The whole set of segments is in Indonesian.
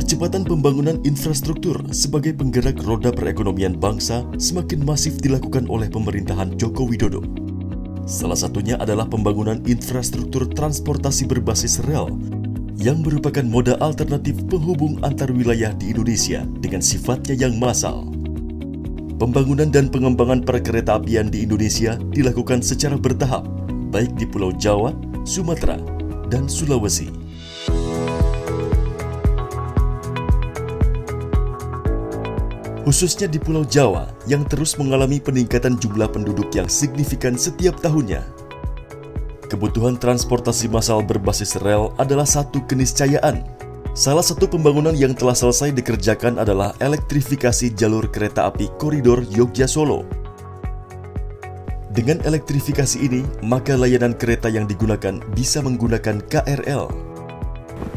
Percepatan pembangunan infrastruktur sebagai penggerak roda perekonomian bangsa semakin masif dilakukan oleh pemerintahan Joko Widodo. Salah satunya adalah pembangunan infrastruktur transportasi berbasis rel yang merupakan moda alternatif penghubung antar wilayah di Indonesia dengan sifatnya yang massal. Pembangunan dan pengembangan perkeretaapian di Indonesia dilakukan secara bertahap, baik di Pulau Jawa, Sumatera, dan Sulawesi. Khususnya di Pulau Jawa yang terus mengalami peningkatan jumlah penduduk yang signifikan setiap tahunnya. Kebutuhan transportasi massal berbasis rel adalah satu keniscayaan. Salah satu pembangunan yang telah selesai dikerjakan adalah elektrifikasi jalur kereta api koridor Yogyakarta-Solo. Dengan elektrifikasi ini, maka layanan kereta yang digunakan bisa menggunakan KRL.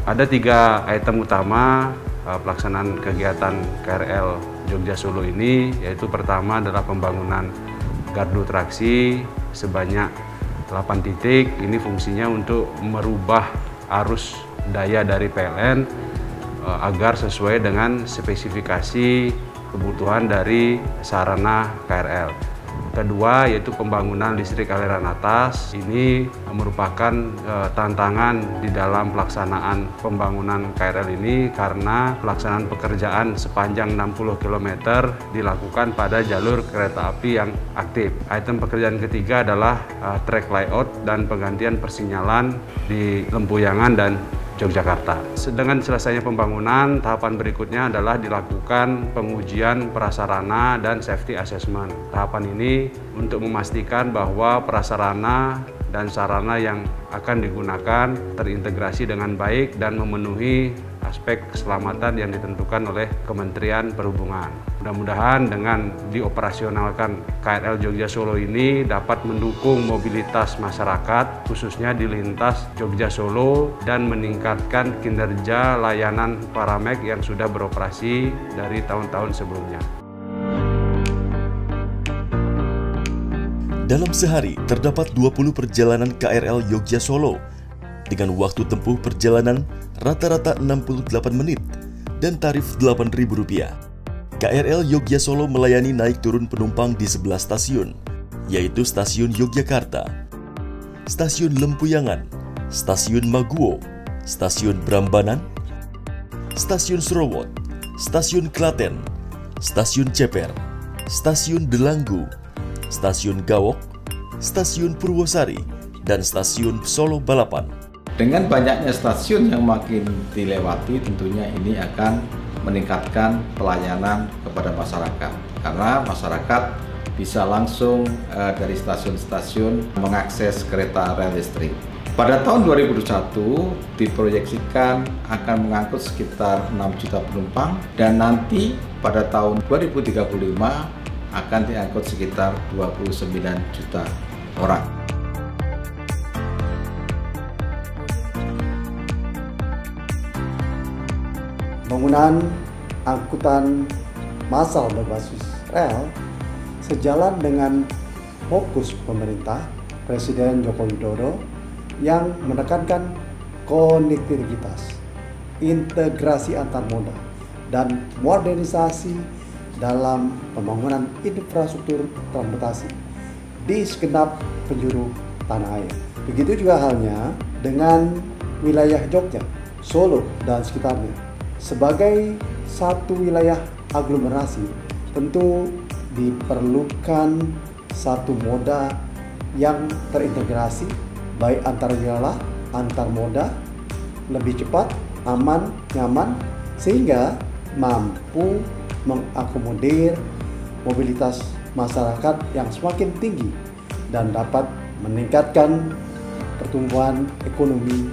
Ada 3 item utama pelaksanaan kegiatan KRL Jogja-Solo ini, yaitu pertama adalah pembangunan gardu traksi sebanyak 8 titik. Ini fungsinya untuk merubah arus daya dari PLN agar sesuai dengan spesifikasi kebutuhan dari sarana KRL. Kedua yaitu pembangunan listrik aliran atas. Ini merupakan tantangan di dalam pelaksanaan pembangunan KRL ini karena pelaksanaan pekerjaan sepanjang 60 km dilakukan pada jalur kereta api yang aktif. Item pekerjaan ketiga adalah track layout dan penggantian persinyalan di Lempuyangan dan Yogyakarta. Dengan selesainya pembangunan, tahapan berikutnya adalah dilakukan pengujian prasarana dan safety assessment. Tahapan ini untuk memastikan bahwa prasarana dan sarana yang akan digunakan terintegrasi dengan baik dan memenuhi aspek keselamatan yang ditentukan oleh Kementerian Perhubungan. Mudah-mudahan dengan dioperasionalkan KRL Jogja-Solo ini dapat mendukung mobilitas masyarakat, khususnya di lintas Jogja-Solo, dan meningkatkan kinerja layanan Paramek yang sudah beroperasi dari tahun-tahun sebelumnya. Dalam sehari, terdapat 20 perjalanan KRL Yogya-Solo dengan waktu tempuh perjalanan rata-rata 68 menit dan tarif Rp8.000. KRL Yogya-Solo melayani naik turun penumpang di 11 stasiun, yaitu Stasiun Yogyakarta, Stasiun Lempuyangan, Stasiun Maguwo, Stasiun Prambanan, Stasiun Serowot, Stasiun Klaten, Stasiun Ceper, Stasiun Delanggu, Stasiun Gawok, Stasiun Purwosari, dan Stasiun Solo Balapan. Dengan banyaknya stasiun yang makin dilewati, tentunya ini akan meningkatkan pelayanan kepada masyarakat. Karena masyarakat bisa langsung dari stasiun-stasiun mengakses kereta rel listrik. Pada tahun 2021 diproyeksikan akan mengangkut sekitar 6 juta penumpang, dan nanti pada tahun 2035 akan diangkut sekitar 29 juta orang. Pembangunan angkutan massal berbasis rel sejalan dengan fokus pemerintah Presiden Joko Widodo yang menekankan konektivitas, integrasi antar moda, dan modernisasi dalam pembangunan infrastruktur transportasi di segenap penjuru tanah air. Begitu juga halnya dengan wilayah Jogja, Solo, dan sekitarnya. Sebagai satu wilayah aglomerasi, tentu diperlukan satu moda yang terintegrasi, baik antar wilayah, antar moda, lebih cepat, aman, nyaman, sehingga mampu mengakomodir mobilitas masyarakat yang semakin tinggi dan dapat meningkatkan pertumbuhan ekonomi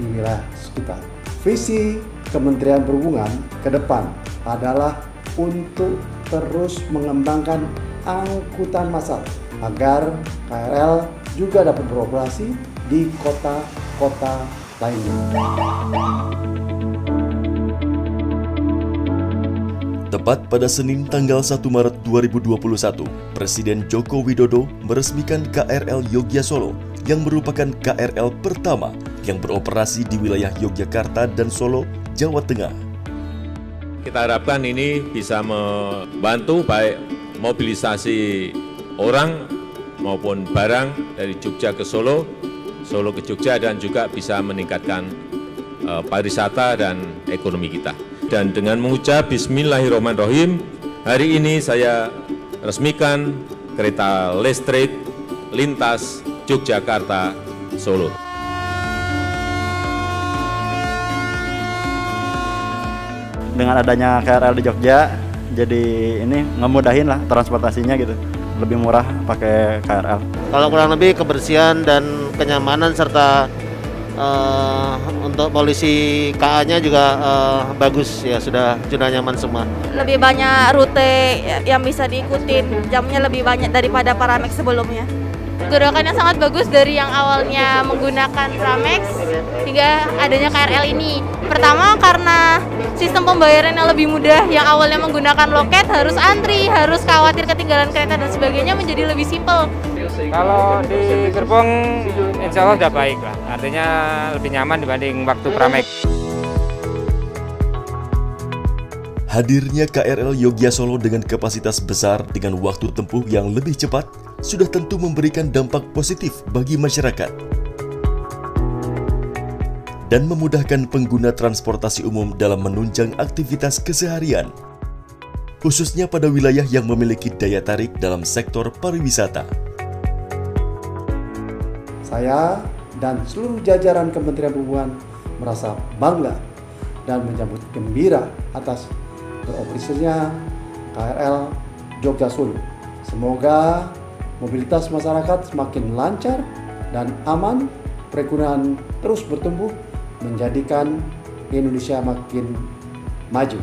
di wilayah sekitar. Visi Kementerian Perhubungan ke depan adalah untuk terus mengembangkan angkutan massal agar KRL juga dapat beroperasi di kota-kota lainnya. Tepat pada Senin tanggal 1 Maret 2021, Presiden Joko Widodo meresmikan KRL Yogya-Solo yang merupakan KRL pertama yang beroperasi di wilayah Yogyakarta dan Solo, Jawa Tengah. Kita harapkan ini bisa membantu baik mobilisasi orang maupun barang dari Jogja ke Solo, Solo ke Jogja, dan juga bisa meningkatkan pariwisata dan ekonomi kita. Dan dengan mengucap Bismillahirrahmanirrahim, hari ini saya resmikan kereta listrik lintas Yogyakarta Solo. Dengan adanya KRL di Jogja, jadi ini ngemudahin lah transportasinya gitu. Lebih murah pakai KRL. Kalau kurang lebih kebersihan dan kenyamanan serta untuk polisi KA-nya juga bagus ya, sudah nyaman semua. Lebih banyak rute yang bisa diikutin, jamnya lebih banyak daripada Paramex sebelumnya. Gerakannya sangat bagus dari yang awalnya menggunakan Pramex hingga adanya KRL ini. Pertama karena sistem pembayarannya lebih mudah, yang awalnya menggunakan loket harus antri, harus khawatir ketinggalan kereta dan sebagainya menjadi lebih simpel. Kalau di gerbong insya Allah udah baik lah, artinya lebih nyaman dibanding waktu Pramex. Hadirnya KRL Yogya Solo dengan kapasitas besar dengan waktu tempuh yang lebih cepat sudah tentu memberikan dampak positif bagi masyarakat dan memudahkan pengguna transportasi umum dalam menunjang aktivitas keseharian, khususnya pada wilayah yang memiliki daya tarik dalam sektor pariwisata. Saya dan seluruh jajaran Kementerian Perhubungan merasa bangga dan menyambut gembira atas beroperasinya KRL Jogja Solo. Semoga mobilitas masyarakat semakin lancar dan aman, perekonomian terus bertumbuh, menjadikan Indonesia makin maju.